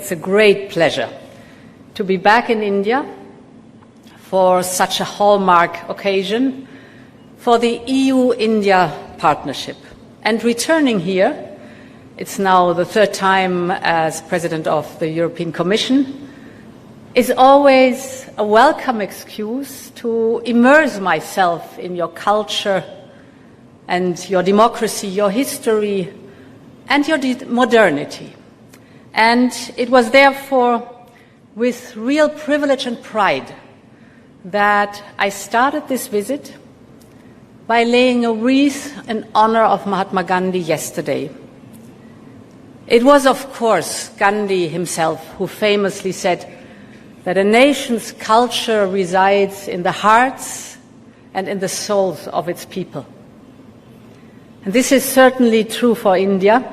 it's a great pleasure to be back in India for such a hallmark occasion for the EU-India partnership. And returning here, it's now the third time as President of the European Commission, is always a welcome excuse to immerse myself in your culture and your democracy, your history, and your modernity. And it was therefore with real privilege and pride that I started this visit by laying a wreath in honor of Mahatma Gandhi yesterday. It was, of course, Gandhi himself who famously said that a nation's culture resides in the hearts and in the souls of its people. And this is certainly true for India,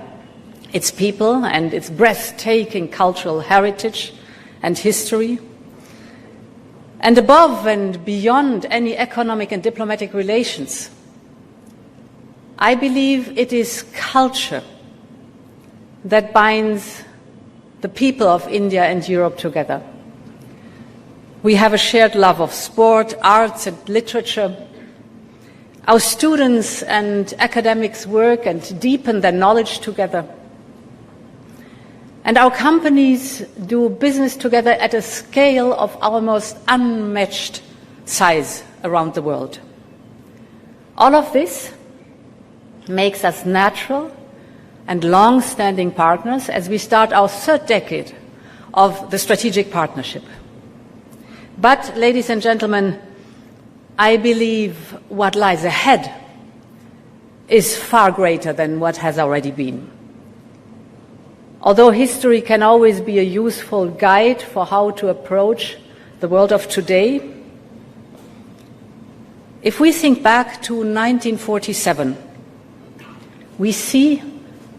its people and its breathtaking cultural heritage and history. And above and beyond any economic and diplomatic relations, I believe it is culture that binds the people of India and Europe together. We have a shared love of sport, arts and literature. Our students and academics work and deepen their knowledge together. And our companies do business together at a scale of almost unmatched size around the world. All of this makes us natural and long-standing partners as we start our third decade of the strategic partnership. But, ladies and gentlemen, I believe what lies ahead is far greater than what has already been. Although history can always be a useful guide for how to approach the world of today, if we think back to 1947, we see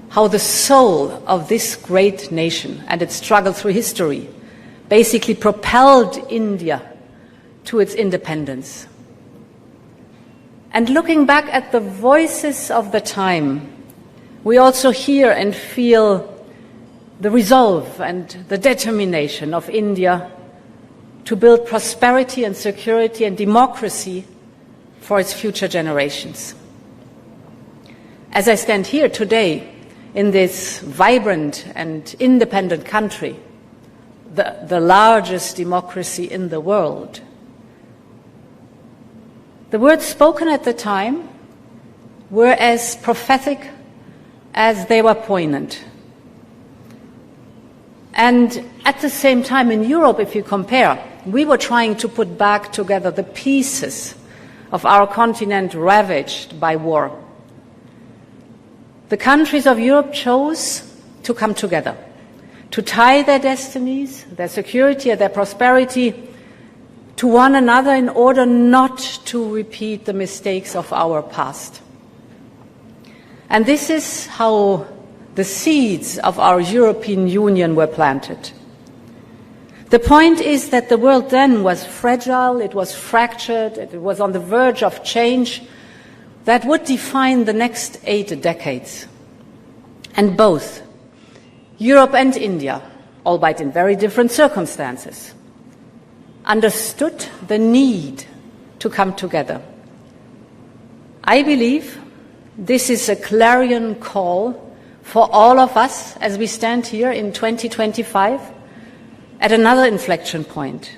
how the soul of this great nation and its struggle through history basically propelled India to its independence. And looking back at the voices of the time, we also hear and feel the resolve and the determination of India to build prosperity and security and democracy for its future generations. As I stand here today in this vibrant and independent country, the largest democracy in the world, the words spoken at the time were as prophetic as they were poignant. And at the same time in Europe, if you compare, we were trying to put back together the pieces of our continent ravaged by war. The countries of Europe chose to come together, to tie their destinies, their security and their prosperity to one another in order not to repeat the mistakes of our past. And this is how the seeds of our European Union were planted. The point is that the world then was fragile, it was fractured, it was on the verge of change that would define the next 8 decades. And both Europe and India, albeit in very different circumstances, understood the need to come together. I believe this is a clarion call for all of us as we stand here in 2025 at another inflection point.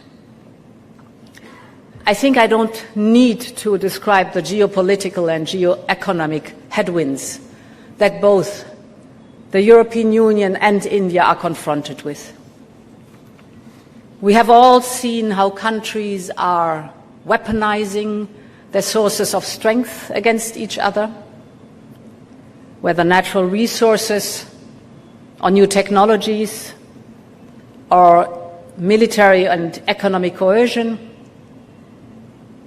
I think I don't need to describe the geopolitical and geoeconomic headwinds that both the European Union and India are confronted with. We have all seen how countries are weaponizing their sources of strength against each other, whether natural resources or new technologies or military and economic coercion.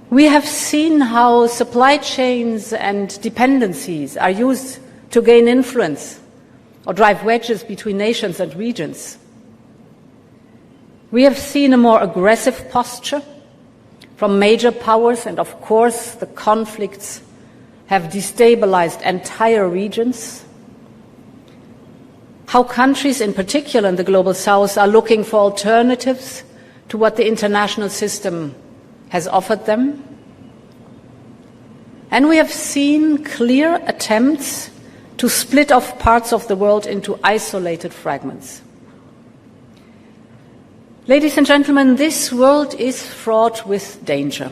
We have seen how supply chains and dependencies are used to gain influence or drive wedges between nations and regions. We have seen a more aggressive posture from major powers, and of course the conflicts have destabilized entire regions. how countries, in particular in the Global South, are looking for alternatives to what the international system has offered them. And we have seen clear attempts to split off parts of the world into isolated fragments. Ladies and gentlemen, this world is fraught with danger.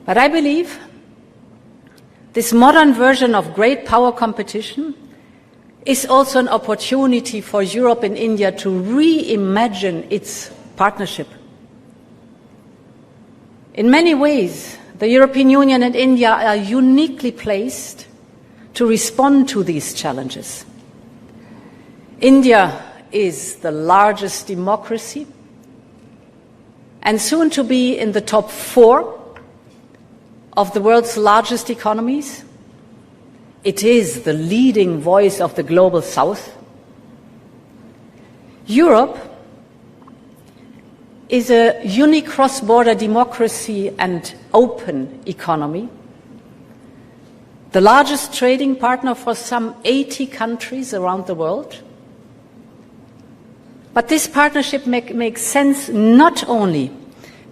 But I believe this modern version of great power competition is also an opportunity for Europe and India to reimagine its partnership. In many ways, the European Union and India are uniquely placed to respond to these challenges. India is the largest democracy and soon to be in the top 4 of the world's largest economies. It is the leading voice of the Global South. Europe is a unique cross-border democracy and open economy, the largest trading partner for some 80 countries around the world. But this partnership makes sense not only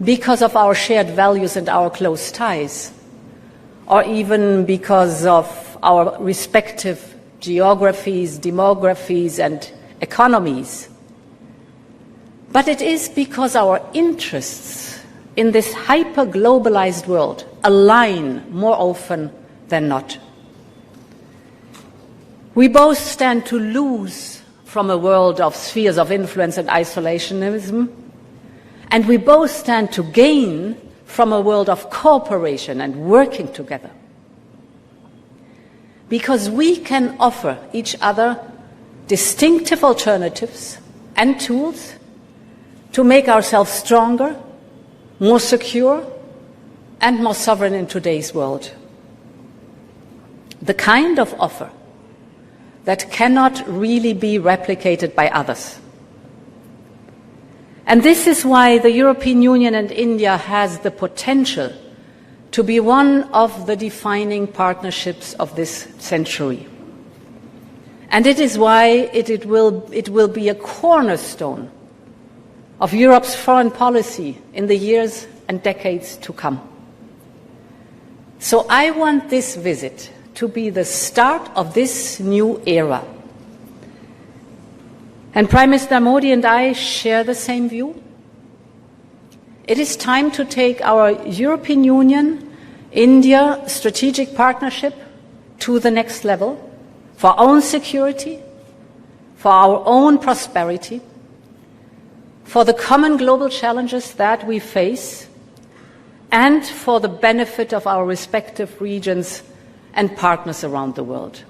because of our shared values and our close ties, or even because of our respective geographies, demographies, and economies. But it is because our interests in this hyper-globalized world align more often than not. We both stand to lose from a world of spheres of influence and isolationism, and we both stand to gain from a world of cooperation and working together. Because we can offer each other distinctive alternatives and tools to make ourselves stronger, more secure, and more sovereign in today's world. The kind of offer that cannot really be replicated by others. And this is why the European Union and India has the potential to be one of the defining partnerships of this century. And it is why it will be a cornerstone of Europe's foreign policy in the years and decades to come. So I want this visit to be the start of this new era. And Prime Minister Modi and I share the same view. It is time to take our European Union-India strategic partnership to the next level for our own security, for our own prosperity, for the common global challenges that we face, and for the benefit of our respective regions and partners around the world.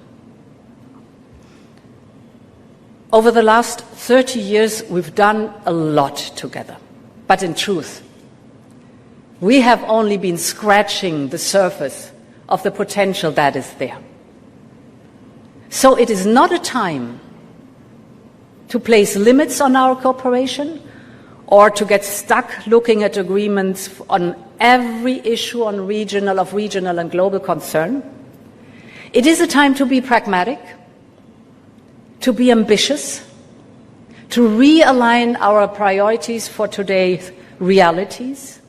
Over the last 30 years, we've done a lot together. But in truth, we have only been scratching the surface of the potential that is there. So it is not a time to place limits on our cooperation or to get stuck looking at agreements on every issue of regional and global concern. It is a time to be pragmatic, to be ambitious, to realign our priorities for today's realities.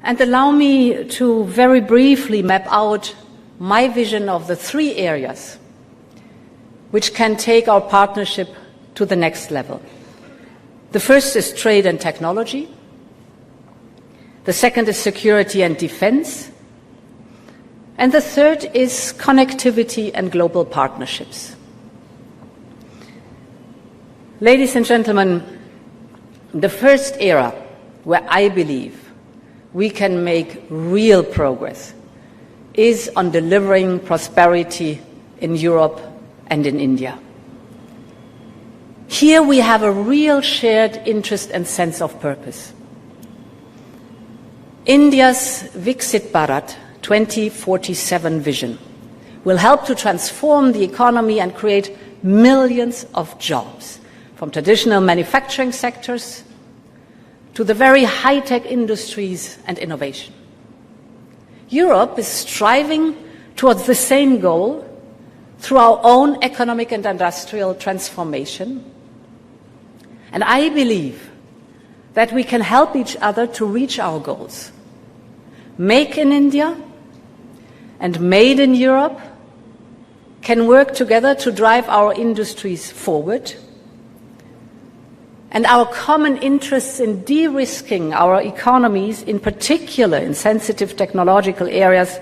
And allow me to very briefly map out my vision of the 3 areas which can take our partnership to the next level. The first is trade and technology. The second is security and defense. And the third is connectivity and global partnerships. Ladies and gentlemen, the first era where I believe we can make real progress is on delivering prosperity in Europe and in India. Here we have a real shared interest and sense of purpose. India's Viksit Bharat 2047 vision will help to transform the economy and create millions of jobs, from traditional manufacturing sectors to the very high-tech industries and innovation. Europe is striving towards the same goal through our own economic and industrial transformation. And I believe that we can help each other to reach our goals. Make in India and Made in Europe can work together to drive our industries forward. And our common interests in de-risking our economies, in particular in sensitive technological areas,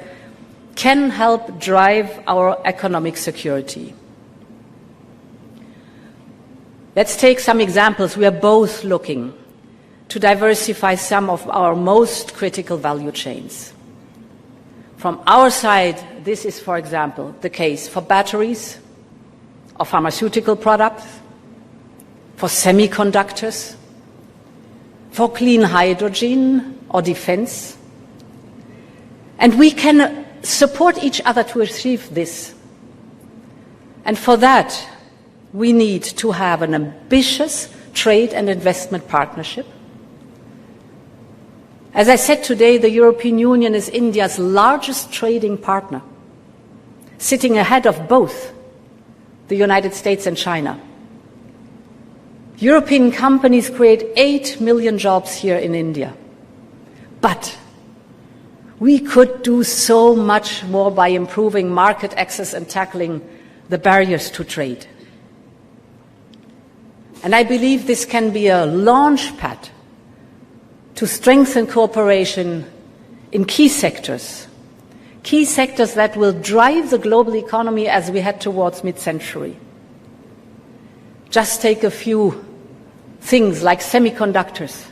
can help drive our economic security. Let's take some examples. We are both looking to diversify some of our most critical value chains. From our side, this is, for example, the case for batteries, or pharmaceutical products, for semiconductors, for clean hydrogen or defense. And we can support each other to achieve this. And for that, we need to have an ambitious trade and investment partnership. As I said today, the European Union is India's largest trading partner, sitting ahead of both the United States and China. European companies create 8 million jobs here in India. But we could do so much more by improving market access and tackling the barriers to trade. And I believe this can be a launch pad to strengthen cooperation in key sectors that will drive the global economy as we head towards mid-century. Just take a few things like semiconductors,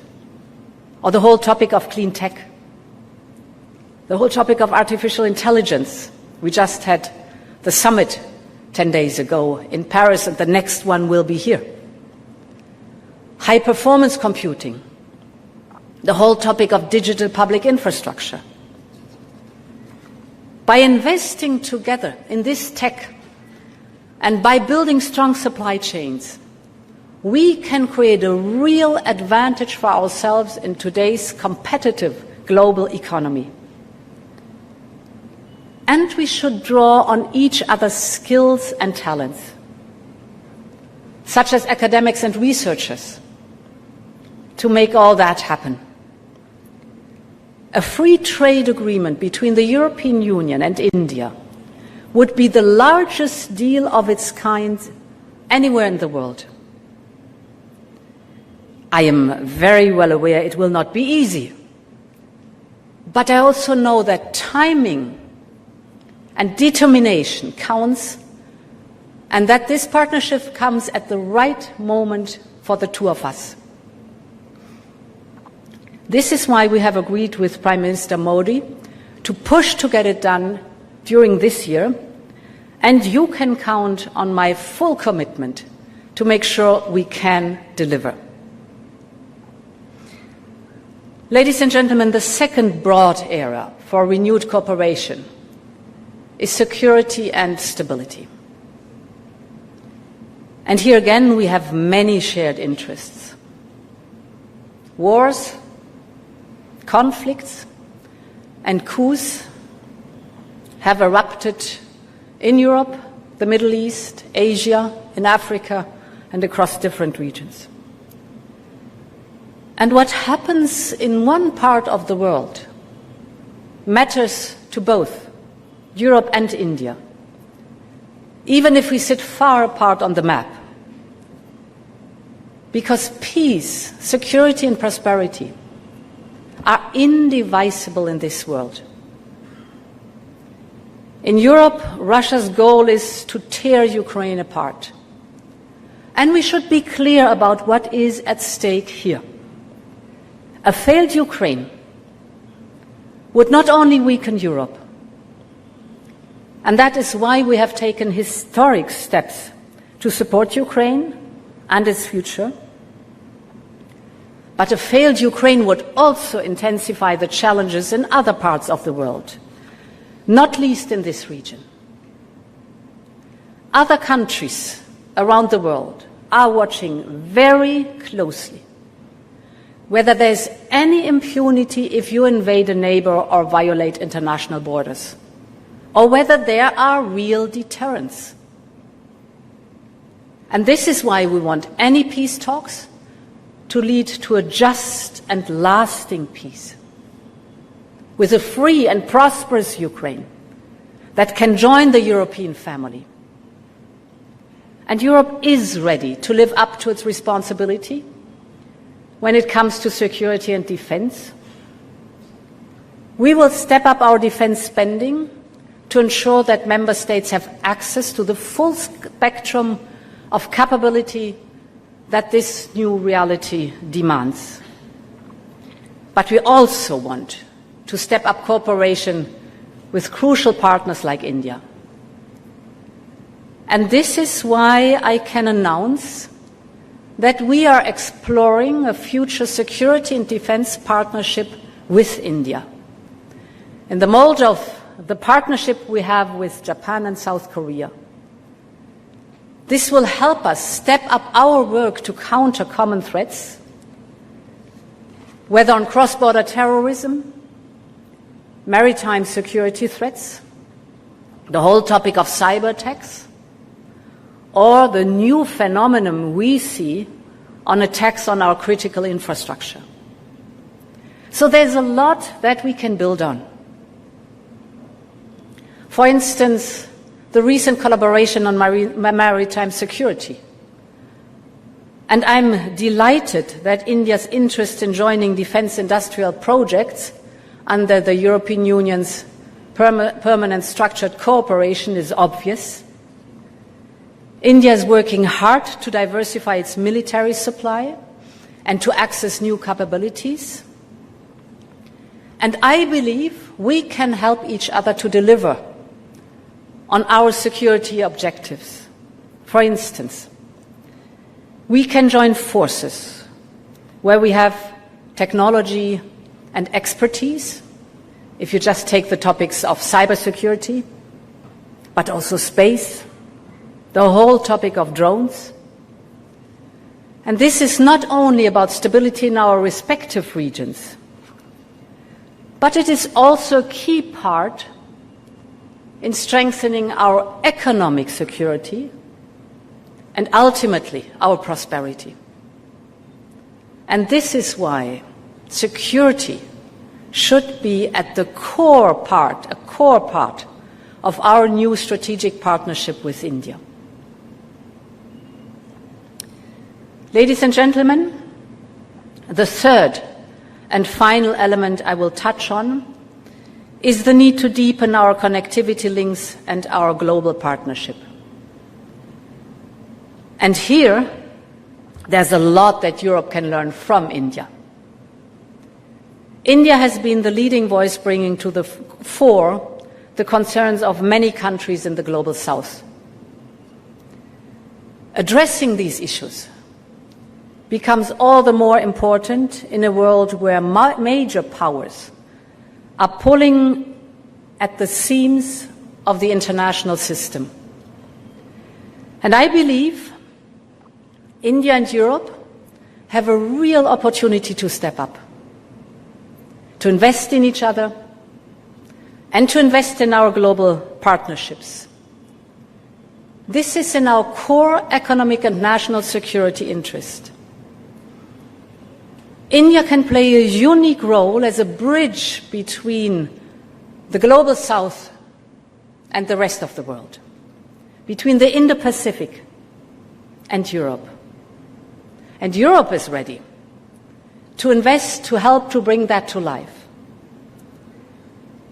or the whole topic of clean tech, the whole topic of artificial intelligence. We just had the summit 10 days ago in Paris, and the next one will be here. High-performance computing, the whole topic of digital public infrastructure. By investing together in this tech and by building strong supply chains, we can create a real advantage for ourselves in today's competitive global economy. And we should draw on each other's skills and talents, such as academics and researchers, to make all that happen. A free trade agreement between the European Union and India would be the largest deal of its kind anywhere in the world. I am very well aware it will not be easy, but I also know that timing and determination counts, and that this partnership comes at the right moment for the two of us. This is why we have agreed with Prime Minister Modi to push to get it done during this year, and you can count on my full commitment to make sure we can deliver. Ladies and gentlemen, the second broad area for renewed cooperation is security and stability. And here again, we have many shared interests. Wars, conflicts, and coups have erupted in Europe, the Middle East, Asia, in Africa, and across different regions. And what happens in one part of the world matters to both Europe and India, even if we sit far apart on the map. Because peace, security, and prosperity are indivisible in this world. In Europe, Russia's goal is to tear Ukraine apart. And we should be clear about what is at stake here. A failed Ukraine would not only weaken Europe, and that is why we have taken historic steps to support Ukraine and its future, but a failed Ukraine would also intensify the challenges in other parts of the world, not least in this region. Other countries around the world are watching very closely whether there is any impunity if you invade a neighbor or violate international borders. or whether there are real deterrents. And this is why we want any peace talks to lead to a just and lasting peace, with a free and prosperous Ukraine that can join the European family. And Europe is ready to live up to its responsibility when it comes to security and defense. We will step up our defense spending to ensure that member states have access to the full spectrum of capability that this new reality demands. But we also want to step up cooperation with crucial partners like India. And this is why I can announce that we are exploring a future security and defense partnership with India, in the mold of the partnership we have with Japan and South Korea. This will help us step up our work to counter common threats, whether on cross-border terrorism, maritime security threats, the whole topic of cyber attacks, or the new phenomenon we see on attacks on our critical infrastructure. So there's a lot that we can build on. For instance, the recent collaboration on maritime security. And I'm delighted that India's interest in joining defense industrial projects under the European Union's permanent structured cooperation is obvious. India is working hard to diversify its military supply and to access new capabilities. And I believe we can help each other to deliver on our security objectives. For instance, we can join forces where we have technology and expertise, if you just take the topics of cybersecurity, but also space, the whole topic of drones. And this is not only about stability in our respective regions, but it is also a key part in strengthening our economic security and ultimately our prosperity. And this is why security should be at the core part, a core part of our new strategic partnership with India. Ladies and gentlemen, the third and final element I will touch on is the need to deepen our connectivity links and our global partnership. And here, there's a lot that Europe can learn from India. India has been the leading voice bringing to the fore the concerns of many countries in the global south. Addressing these issues becomes all the more important in a world where major powers are pulling at the seams of the international system. And I believe India and Europe have a real opportunity to step up, to invest in each other, and to invest in our global partnerships. This is in our core economic and national security interest. India can play a unique role as a bridge between the global south and the rest of the world, between the Indo-Pacific and Europe. And Europe is ready to invest, to help to bring that to life.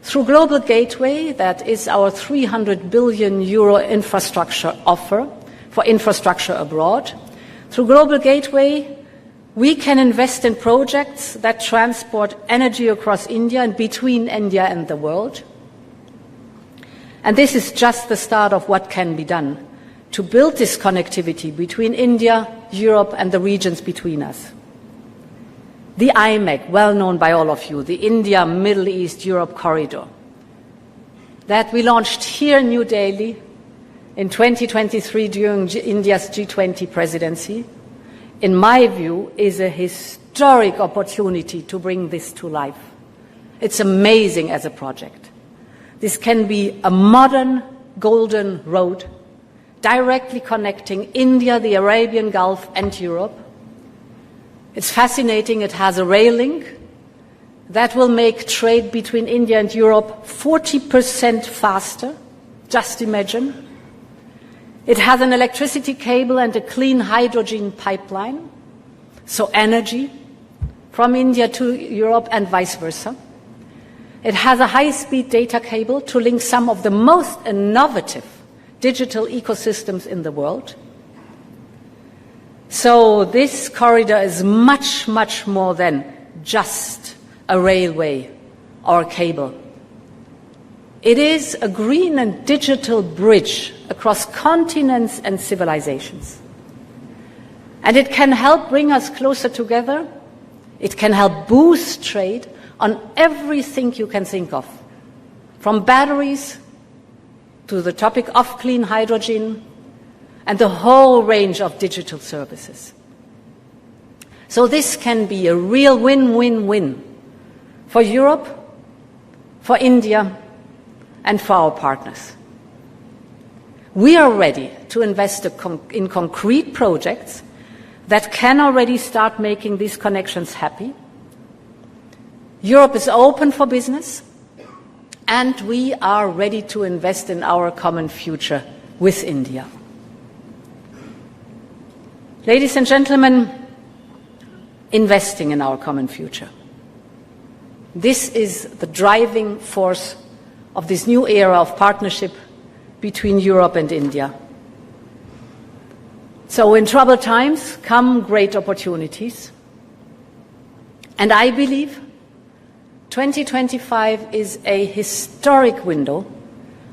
Through Global Gateway, that is our €300 billion infrastructure offer for infrastructure abroad, through Global Gateway, we can invest in projects that transport energy across India and between India and the world. And this is just the start of what can be done to build this connectivity between India, Europe, and the regions between us. The IMEC, well known by all of you, the India, Middle East, Europe corridor, that we launched here in New Delhi in 2023 during India's G20 presidency, in my view, is a historic opportunity to bring this to life. It's amazing as a project. This can be a modern golden road directly connecting India, the Arabian Gulf, and Europe. It's fascinating. It has a rail link that will make trade between India and Europe 40% faster. Just imagine. It has an electricity cable and a clean hydrogen pipeline, so energy from India to Europe and vice versa. It has a high-speed data cable to link some of the most innovative digital ecosystems in the world. So this corridor is much, much more than just a railway or a cable. It is a green and digital bridge across continents and civilizations. And it can help bring us closer together. It can help boost trade on everything you can think of, from batteries to the topic of clean hydrogen and the whole range of digital services. So this can be a real win-win-win for Europe, for India, and for our partners. We are ready to invest in concrete projects that can already start making these connections happy. Europe is open for business, and we are ready to invest in our common future with India. Ladies and gentlemen, investing in our common future. This is the driving force of this new era of partnership between Europe and India. So in troubled times come great opportunities. And I believe 2025 is a historic window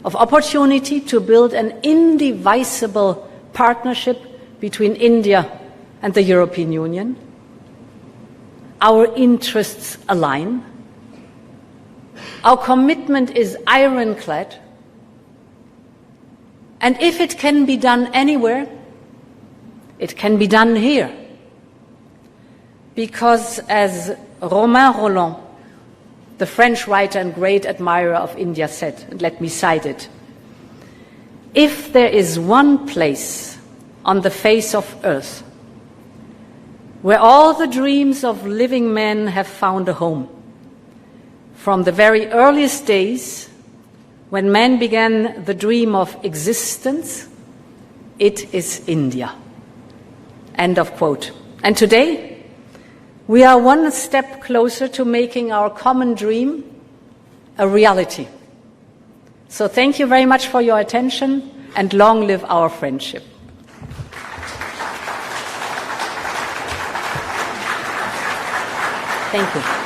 of opportunity to build an indivisible partnership between India and the European Union. Our interests align. Our commitment is ironclad. And if it can be done anywhere, it can be done here. Because as Romain Rolland, the French writer and great admirer of India, said, and let me cite it, if there is one place on the face of earth where all the dreams of living men have found a home, from the very earliest days when man began the dream of existence, it is India. End of quote. And today, we are one step closer to making our common dream a reality. So thank you very much for your attention, and long live our friendship. Thank you.